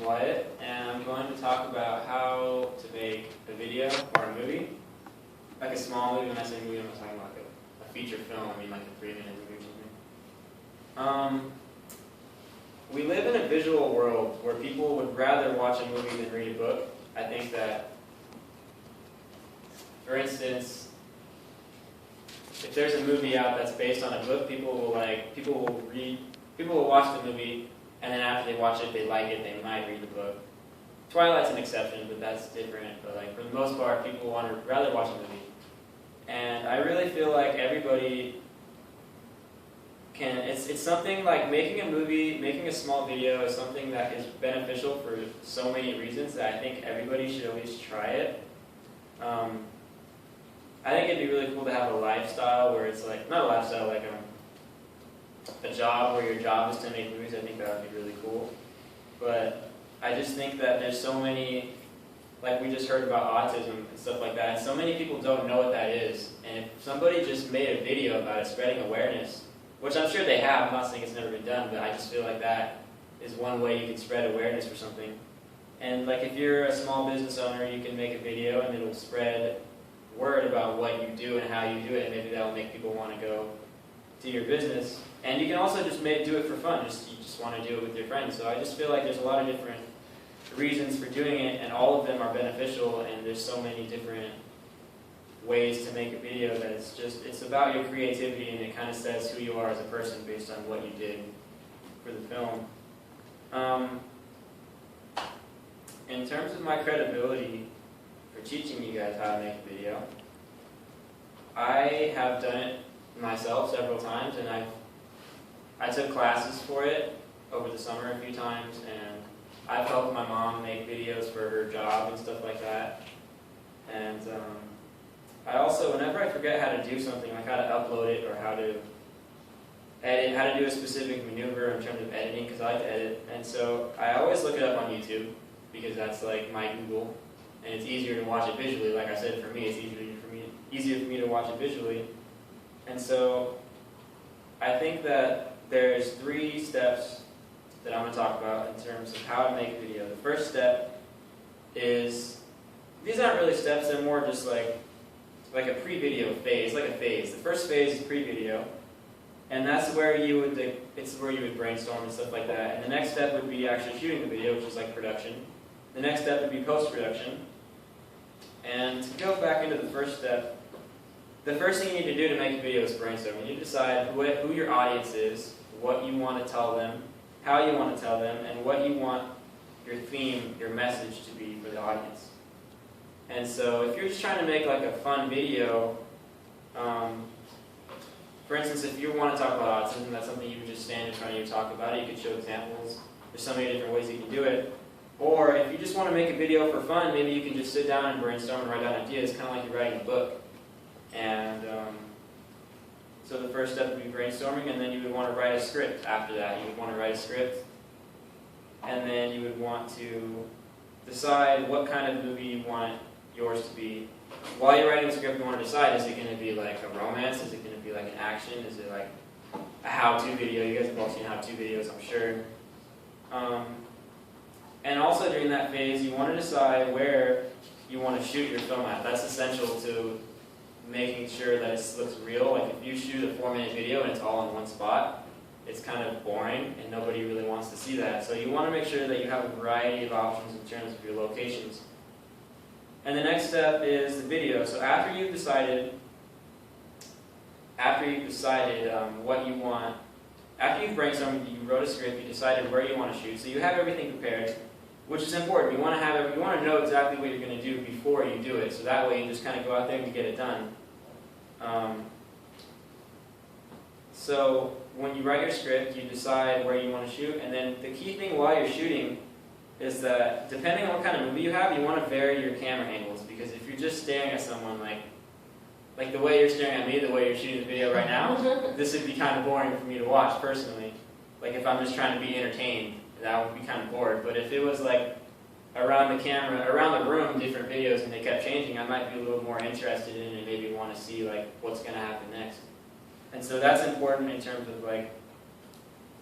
Wyatt, and I'm going to talk about how to make a video or a movie. Like a small movie. When I say movie, I'm not talking about like a feature film. I mean like a 3-minute movie or something. We live in a visual world where people would rather watch a movie than read a book. I think that, for instance, if there's a movie out that's based on a book, people will watch the movie, and then after they watch it, they like it, they might read the book. Twilight's an exception, but that's different. But like for the most part, people want to rather watch a movie. And I really feel like everybody can, it's something like making a movie, making a small video is something that is beneficial for so many reasons that I think everybody should at least try it. I think it'd be really cool to have a lifestyle where it's like, not a lifestyle, like a job where your job is to make movies. I think that would be really cool. But I just think that there's so many, like we just heard about autism and stuff like that, and so many people don't know what that is. And if somebody just made a video about it, spreading awareness, which I'm sure they have, I'm not saying it's never been done, but I just feel like that is one way you can spread awareness for something. And like if you're a small business owner, you can make a video and it'll spread word about what you do and how you do it, and maybe that will make people want to go to your business. And you can also just do it for fun, you just want to do it with your friends. So I just feel like there's a lot of different reasons for doing it, and all of them are beneficial, and there's so many different ways to make a video that it's about your creativity, and it kind of says who you are as a person based on what you did for the film. In terms of my credibility for teaching you guys how to make a video, I have done it myself several times, and I took classes for it over the summer a few times, and I've helped my mom make videos for her job and stuff like that. And I also, whenever I forget how to do something, like how to upload it or how to edit, how to do a specific maneuver in terms of editing, because I like to edit, and so I always look it up on YouTube, because that's like my Google, and it's easier to watch it visually. Like I said, for me, it's easier for me to watch it visually. And so I think that there's 3 steps that I'm going to talk about in terms of how to make a video. The first step is, these aren't really steps, they're more just like a pre-video phase, like a phase. The first phase is pre-video, and that's where it's where you would brainstorm and stuff like that. And the next step would be actually shooting the video, which is like production. The next step would be post-production. And to go back into the first step, the first thing you need to do to make a video is brainstorm. You need to decide who your audience is, what you want to tell them, how you want to tell them, and what you want your theme, your message to be for the audience. And so if you're just trying to make like a fun video, for instance, if you want to talk about autism, that's something you would just stand in front of you and talk about it. You could show examples. There's so many different ways you can do it. Or if you just want to make a video for fun, maybe you can just sit down and brainstorm and write down ideas, kind of like you're writing a book. And so the first step would be brainstorming, and then you would want to write a script after that. You would want to write a script, and then you would want to decide what kind of movie you want yours to be. While you're writing the script, you want to decide, is it going to be like a romance? Is it going to be like an action? Is it like a how-to video? You guys have all seen how-to videos, I'm sure. And also during that phase, you want to decide where you want to shoot your film at. That's essential to making sure that it looks real. Like if you shoot a 4-minute video and it's all in one spot, it's kind of boring and nobody really wants to see that. So you want to make sure that you have a variety of options in terms of your locations. And the next step is the video. So after you've decided what you want, after you've brainstormed, you wrote a script, you decided where you want to shoot, so you have everything prepared, which is important. You want to know exactly what you're going to do before you do it, so that way you just kind of go out there and you get it done. So when you write your script, you decide where you want to shoot, and then the key thing while you're shooting is that depending on what kind of movie you have, you want to vary your camera angles, because if you're just staring at someone like the way you're staring at me, the way you're shooting the video right now, this would be kind of boring for me to watch personally. Like if I'm just trying to be entertained, that would be kind of bored. But if it was like around the camera, around the room, different videos, and they kept changing, I might be a little more interested in it and maybe want to see like what's going to happen next. And so that's important in terms of like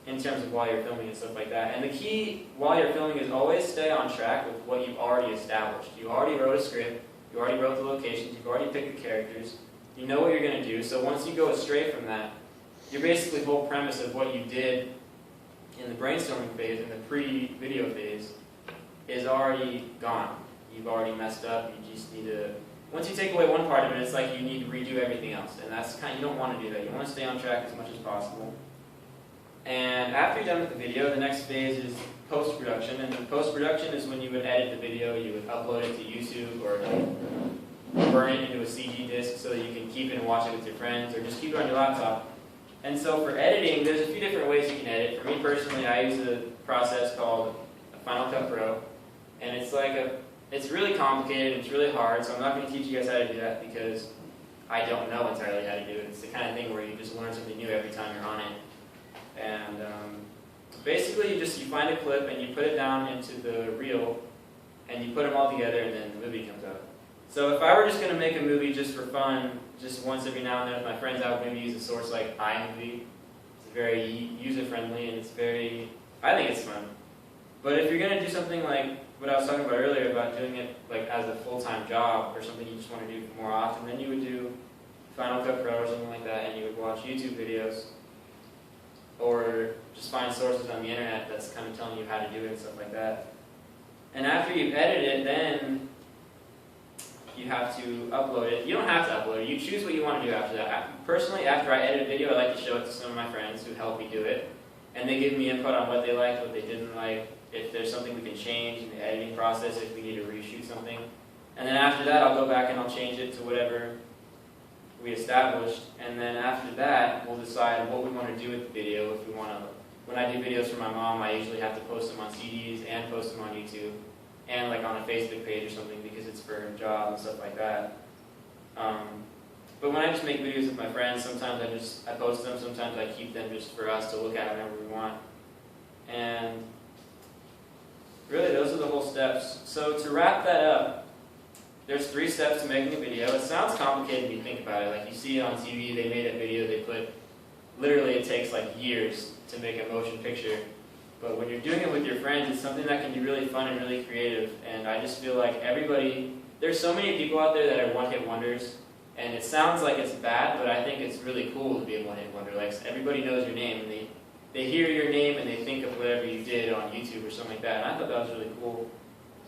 in terms of while you're filming and stuff like that. And the key while you're filming is always stay on track with what you've already established. You already wrote a script, you already wrote the locations, you've already picked the characters, you know what you're going to do, so once you go astray from that, your basically whole premise of what you did in the brainstorming phase, in the pre-video phase, is already gone. You've already messed up, you just need to, once you take away one part of it, it's like you need to redo everything else, and that's kind of, you don't want to do that. You want to stay on track as much as possible. And after you're done with the video, the next phase is post-production, and the post-production is when you would edit the video, you would upload it to YouTube, or burn it into a CD disc so that you can keep it and watch it with your friends, or just keep it on your laptop. And so for editing, there's a few different ways you can edit. For me personally, I use a process called Final Cut Pro, and it's really complicated, it's really hard, so I'm not going to teach you guys how to do that because I don't know entirely how to do it. It's the kind of thing where you just learn something new every time you're on it. And basically you find a clip and you put it down into the reel and you put them all together and then the movie comes out. So if I were just going to make a movie just for fun, just once every now and then with my friends, I would maybe use a source like iMovie. It's very user-friendly and I think it's fun. But if you're going to do something like what I was talking about earlier about doing it like as a full-time job or something you just want to do more often, then you would do Final Cut Pro or something like that, and you would watch YouTube videos or just find sources on the internet that's kind of telling you how to do it and stuff like that. And after you've edited it, then you have to upload it. You don't have to upload it. You choose what you want to do after that. Personally, after I edit a video, I like to show it to some of my friends who help me do it. And they give me input on what they liked, what they didn't like, if there's something we can change in the editing process, if we need to reshoot something. And then after that, I'll go back and I'll change it to whatever we established. And then after that, we'll decide what we want to do with the video. If we want to, when I do videos for my mom, I usually have to post them on CDs and post them on YouTube and like on a Facebook page or something because it's for a job and stuff like that. But when I just make videos with my friends, sometimes I post them, sometimes I keep them just for us to look at whenever we want. And really, those are the whole steps. So to wrap that up, there's 3 steps to making a video. It sounds complicated when you think about it. Like you see it on TV, they made a video, literally it takes like years to make a motion picture. But when you're doing it with your friends, it's something that can be really fun and really creative. And I just feel like there's so many people out there that are one-hit wonders. And it sounds like it's bad, but I think it's really cool to be a one-hit wonder. Like everybody knows your name, and they hear your name and they think of whatever you did on YouTube or something like that. And I thought that was really cool.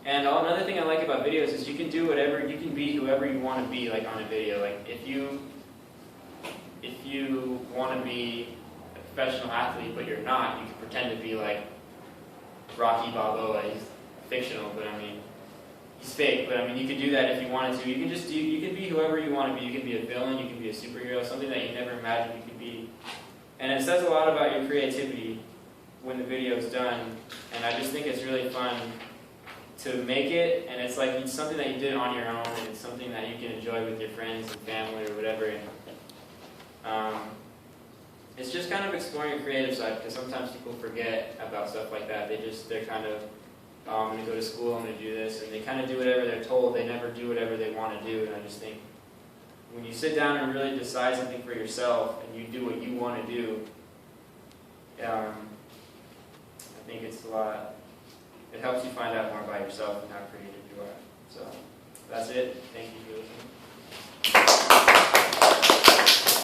And another thing I like about videos is you can do whatever, you can be whoever you want to be, like on a video. Like if you want to be a professional athlete but you're not, you can pretend to be like Rocky Balboa. He's fictional, but I mean, he's fake, but I mean, you could do that if you wanted to. You can be whoever you want to be. You can be a villain, you can be a superhero, something that you never imagined you could be. And it says a lot about your creativity when the video is done, and I just think it's really fun to make it, and it's like it's something that you did on your own, and it's something that you can enjoy with your friends and family or whatever. And, it's just kind of exploring your creative side, because sometimes people forget about stuff like that. They're kind of, I'm going to go to school, I'm going to do this, and they kind of do whatever they're told. They never do whatever they want to do, and I just think when you sit down and really decide something for yourself, and you do what you want to do, I think it's it helps you find out more about yourself and how creative you are. So that's it. Thank you for listening.